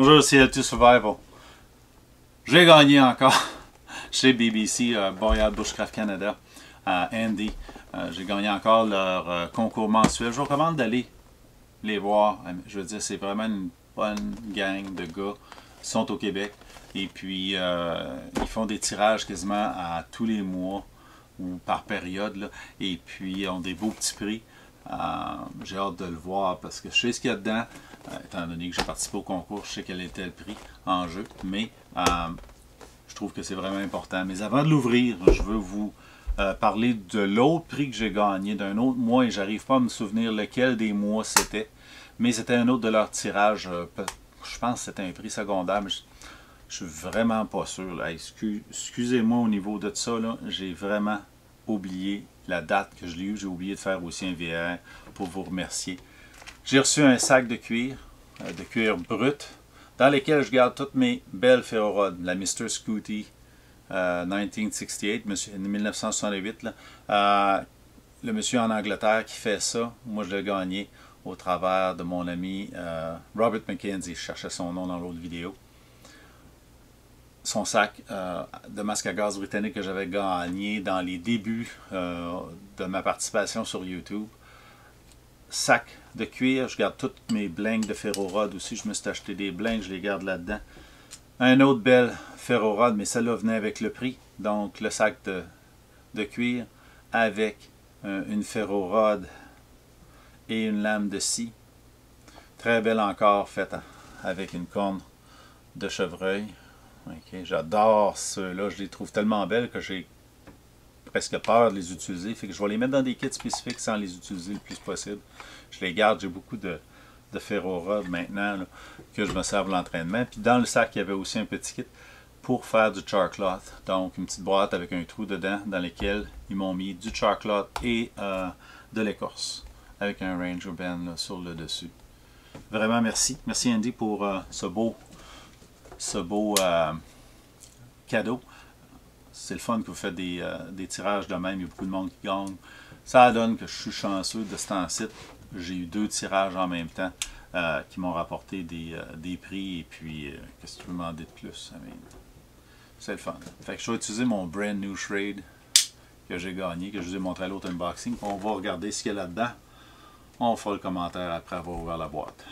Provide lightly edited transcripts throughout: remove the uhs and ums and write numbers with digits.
Bonjour, c'est L2 Survival. J'ai gagné encore chez BBC, Boreal Bushcraft Canada, à Andy. J'ai gagné encore leur concours mensuel. Je vous recommande d'aller les voir. Je veux dire, c'est vraiment une bonne gang de gars. Ils sont au Québec. Et puis, ils font des tirages quasiment à tous les mois ou par période. Là. Et puis, ils ont des beaux petits prix. J'ai hâte de le voir parce que je sais ce qu'il y a dedans. Étant donné que j'ai participé au concours, je sais quel était le prix en jeu. Mais je trouve que c'est vraiment important. Mais avant de l'ouvrir, je veux vous parler de l'autre prix que j'ai gagné d'un autre mois. Et j'arrive pas à me souvenir lequel des mois c'était. Mais c'était un autre de leur tirage. Je pense que c'était un prix secondaire. Mais je suis vraiment pas sûr. Excusez-moi au niveau de ça. J'ai vraiment oublié la date que je l'ai eu. J'ai oublié de faire aussi un VR pour vous remercier. J'ai reçu un sac de cuir brut, dans lequel je garde toutes mes belles ferrorods. La Mr. Scooty 1968, 1968. Le monsieur en Angleterre qui fait ça, moi je l'ai gagné au travers de mon ami Robert McKenzie. Je cherchais son nom dans l'autre vidéo. Son sac de masque à gaz britannique que j'avais gagné dans les débuts de ma participation sur YouTube. Sac de cuir, je garde toutes mes blingues de ferrorod aussi. Je me suis acheté des blingues, je les garde là-dedans. Un autre belle ferrorod, mais celle-là venait avec le prix. Donc le sac de cuir avec une ferrorod et une lame de scie. Très belle encore, faite avec une corne de chevreuil. Okay, j'adore ceux-là, je les trouve tellement belles que j'ai presque peur de les utiliser. Fait que je vais les mettre dans des kits spécifiques sans les utiliser le plus possible. Je les garde, j'ai beaucoup de ferrorod maintenant là, que je me sers pour l'entraînement. Puis dans le sac, il y avait aussi un petit kit pour faire du char-cloth. Donc une petite boîte avec un trou dedans dans lequel ils m'ont mis du char-cloth et de l'écorce avec un Ranger Band là, sur le dessus. Vraiment merci. Merci Andy pour ce beau cadeau. C'est le fun que vous faites des tirages de même. Il y a beaucoup de monde qui gagne. Ça donne que je suis chanceux de ce temps-ci. J'ai eu 2 tirages en même temps qui m'ont rapporté des prix. Et puis, qu'est-ce que tu peux demander de plus? C'est le fun. Fait que je vais utiliser mon brand new Shred que j'ai gagné, que je vous ai montré à l'autre unboxing. On va regarder ce qu'il y a là-dedans. On fera le commentaire après avoir ouvert la boîte.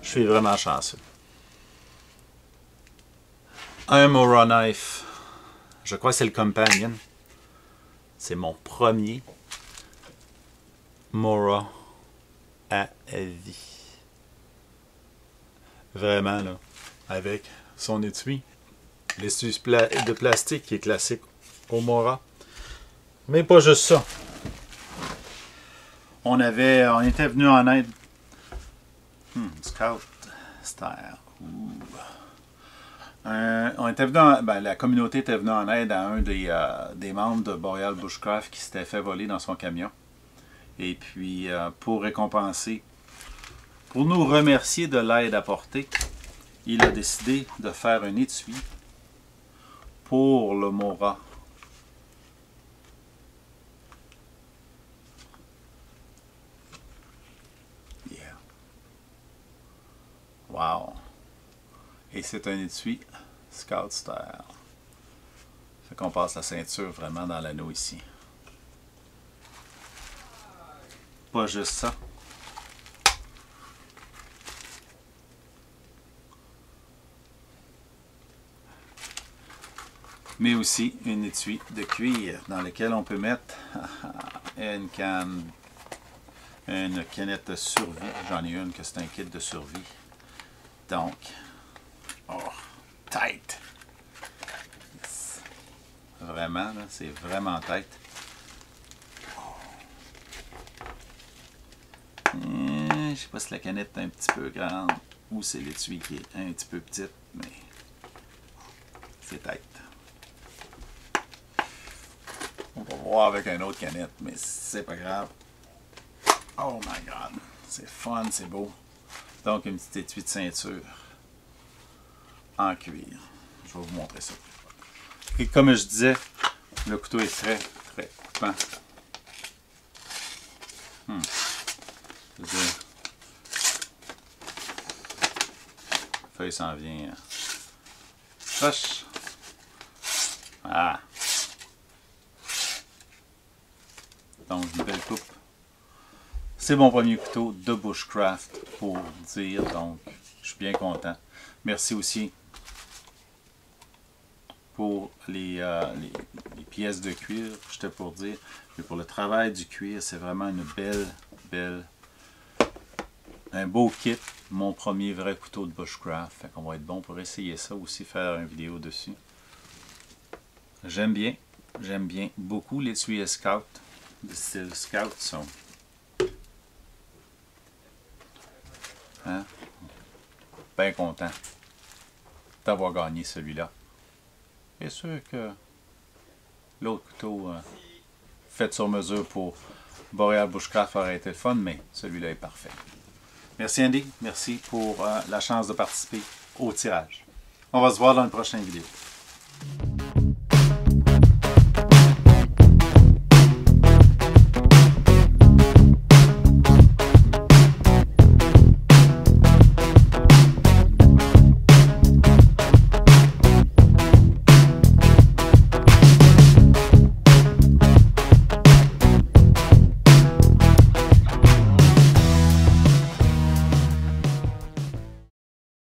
Je suis vraiment chanceux. Un Mora Knife. Je crois que c'est le Companion. C'est mon premier Mora à vie. Vraiment, là. Avec son étui. L'étui de plastique qui est classique au Mora. Mais pas juste ça. On était venu en aide. Scout Star. On était venu la communauté était venue en aide à un des membres de Boreal Bushcraft qui s'était fait voler dans son camion. Et puis, pour récompenser, pour nous remercier de l'aide apportée, il a décidé de faire un étui pour le Mora. Wow! Et c'est un étui Scout Style. Fait qu'on passe la ceinture vraiment dans l'anneau ici. Pas juste ça. Mais aussi un étui de cuir dans lequel on peut mettre une canette de survie. J'en ai une que c'est un kit de survie. Donc, oh, tight. vraiment, c'est vraiment tête. Je sais pas si la canette est un petit peu grande ou c'est l'étui qui est un petit peu petite, mais c'est tête. On va voir avec une autre canette, mais c'est pas grave. Oh my god, c'est fun, c'est beau. Donc une petite étui de ceinture en cuir. Je vais vous montrer ça. Et comme je disais, le couteau est très coupant. La feuille s'en vient. Proche. Ah. Donc, une belle coupe. C'est mon premier couteau de Bushcraft pour dire. Donc, je suis bien content. Merci aussi pour les pièces de cuir, j'étais pour dire. Mais pour le travail du cuir, c'est vraiment une un beau kit. Mon premier vrai couteau de Bushcraft. Fait qu'on va être bon pour essayer ça aussi, faire une vidéo dessus. J'aime bien beaucoup les tuyaux Scout, de style Scout sont. Hein? Bien content d'avoir gagné celui-là. Bien sûr que l'autre couteau fait sur mesure pour Boreal Bushcraft aurait été le fun, mais celui-là est parfait. Merci Andy, merci pour la chance de participer au tirage. On va se voir dans une prochaine vidéo.